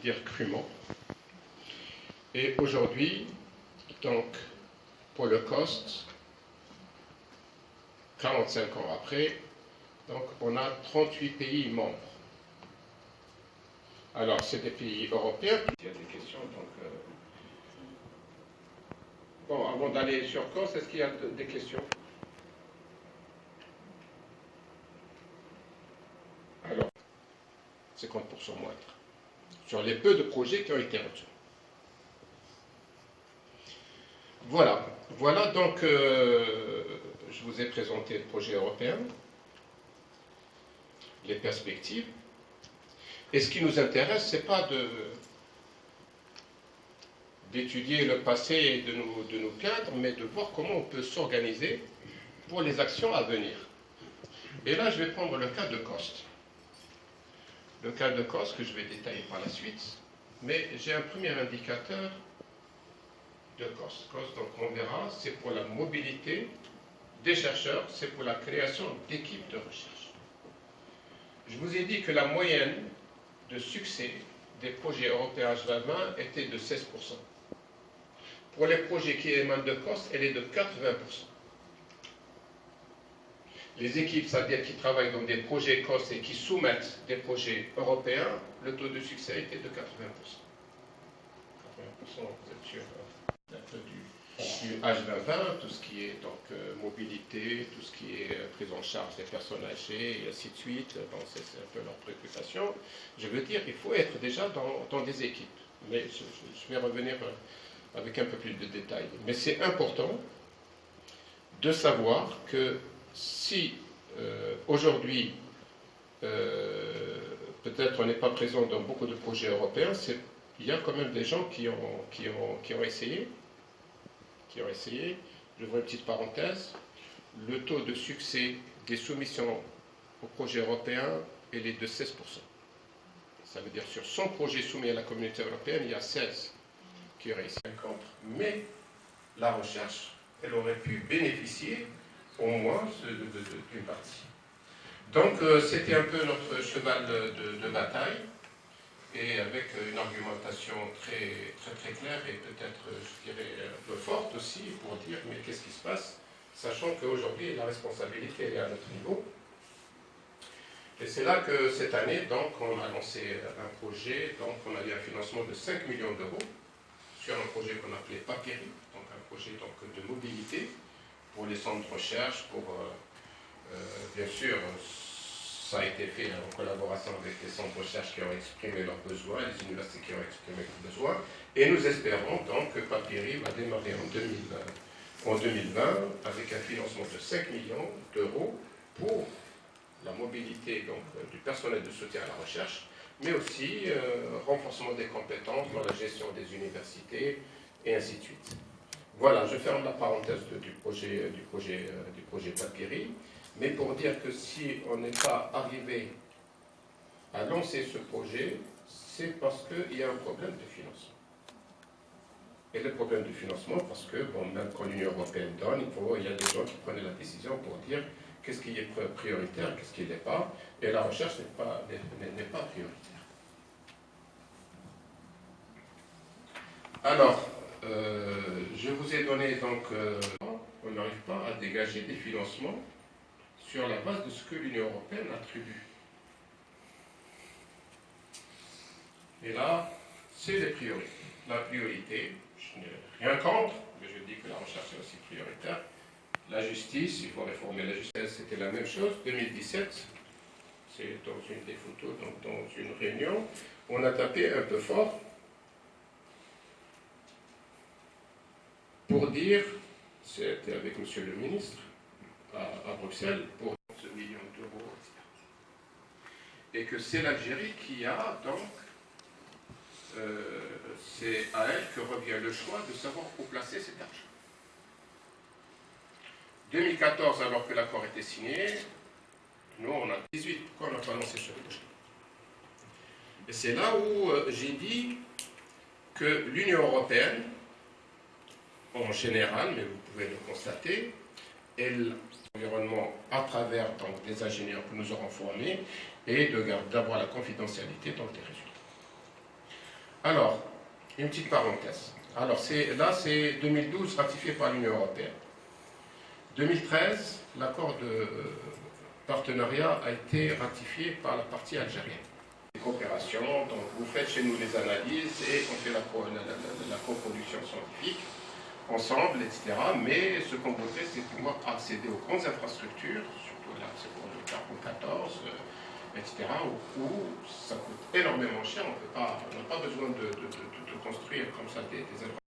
dire crûment. Et aujourd'hui, donc, pour le COST, 45 ans après, donc on a 38 pays membres. Alors, c'est des pays européens. Il y a des questions, donc... Bon, avant d'aller sur COST, est-ce qu'il y a des questions? Alors, 50% moindre, sur les peu de projets qui ont été retenus. Voilà, voilà donc, je vous ai présenté le projet européen, les perspectives. Et ce qui nous intéresse, ce n'est pas d'étudier le passé et de nous plaindre, mais de voir comment on peut s'organiser pour les actions à venir. Et là, je vais prendre le cas de COST. Le cas de COST que je vais détailler par la suite, mais j'ai un premier indicateur de COST. COST, donc on verra, c'est pour la mobilité des chercheurs, c'est pour la création d'équipes de recherche. Je vous ai dit que la moyenne de succès des projets européens H2020 était de 16%. Pour les projets qui émanent de COST, elle est de 80%. Les équipes, c'est-à-dire qui travaillent dans des projets COST et qui soumettent des projets européens, le taux de succès était de 80%. 80%, vous êtes sûr, du H2020, tout ce qui est donc mobilité, tout ce qui est prise en charge des personnes âgées, et ainsi de suite. Bon, c'est un peu leur préoccupation. Je veux dire, il faut être déjà dans des équipes. Mais je vais revenir avec un peu plus de détails. Mais c'est important de savoir que si aujourd'hui, peut-être on n'est pas présent dans beaucoup de projets européens, il y a quand même des gens qui ont essayé. J'ouvre une petite parenthèse. Le taux de succès des soumissions aux projets européens, il est de 16%. Ça veut dire sur 100 projets soumis à la communauté européenne, il y a 16 qui réussissent. Mais la recherche, elle aurait pu bénéficier au moins d'une partie. Donc c'était un peu notre cheval de bataille, et avec une argumentation très claire et peut-être, je dirais, un peu forte aussi, pour dire mais qu'est-ce qui se passe, sachant qu'aujourd'hui la responsabilité est à notre niveau. Et c'est là que cette année, donc, on a lancé un projet, donc on a eu un financement de 5 millions d'euros sur un projet qu'on appelait Papyri, donc un projet donc, de mobilité pour les centres de recherche, pour, bien sûr, ça a été fait en collaboration avec les centres de recherche qui ont exprimé leurs besoins, les universités qui ont exprimé leurs besoins, et nous espérons donc que Papyri va démarrer en 2020 avec un financement de 5 millions d'euros pour la mobilité donc, du personnel de soutien à la recherche, mais aussi renforcement des compétences dans la gestion des universités, et ainsi de suite. Voilà, je ferme la parenthèse du projet Papyri, mais pour dire que si on n'est pas arrivé à lancer ce projet, c'est parce qu'il y a un problème de financement. Et le problème de financement, parce que, bon, même quand l'Union européenne donne, il y a des gens qui prennent la décision pour dire qu'est-ce qui est prioritaire, qu'est-ce qui ne l'est pas, et la recherche n'est pas prioritaire. Alors, je vous ai donné donc, on n'arrive pas à dégager des financements sur la base de ce que l'Union européenne attribue. Et là, c'est les priorités. La priorité, je n'ai rien contre, mais je dis que la recherche est aussi prioritaire. La justice, il faut réformer la justice, c'était la même chose. 2017, c'est dans une des photos, donc dans une réunion, on a tapé un peu fort pour dire, c'était avec monsieur le ministre à Bruxelles, pour ce million d'euros, et que c'est l'Algérie qui a donc, c'est à elle que revient le choix de savoir où placer cet argent. 2014, alors que l'accord était signé, nous on a 18, pourquoi on n'a pas lancé ce projet? Et c'est là où j'ai dit que l'Union européenne, en général, mais vous pouvez le constater, elle, l'environnement à travers donc, des ingénieurs que nous aurons formés, et d'avoir la confidentialité dans les résultats. Alors, une petite parenthèse. Alors, là, c'est 2012 ratifié par l'Union européenne. 2013, l'accord de partenariat a été ratifié par la partie algérienne. Coopération, donc vous faites chez nous les analyses et on fait la coproduction scientifique ensemble, etc. Mais ce qu'on voudrait, c'est pouvoir accéder aux grandes infrastructures, surtout là, c'est pour le carbone 14, etc., où ça coûte énormément cher. On n'a pas besoin de construire comme ça des infrastructures.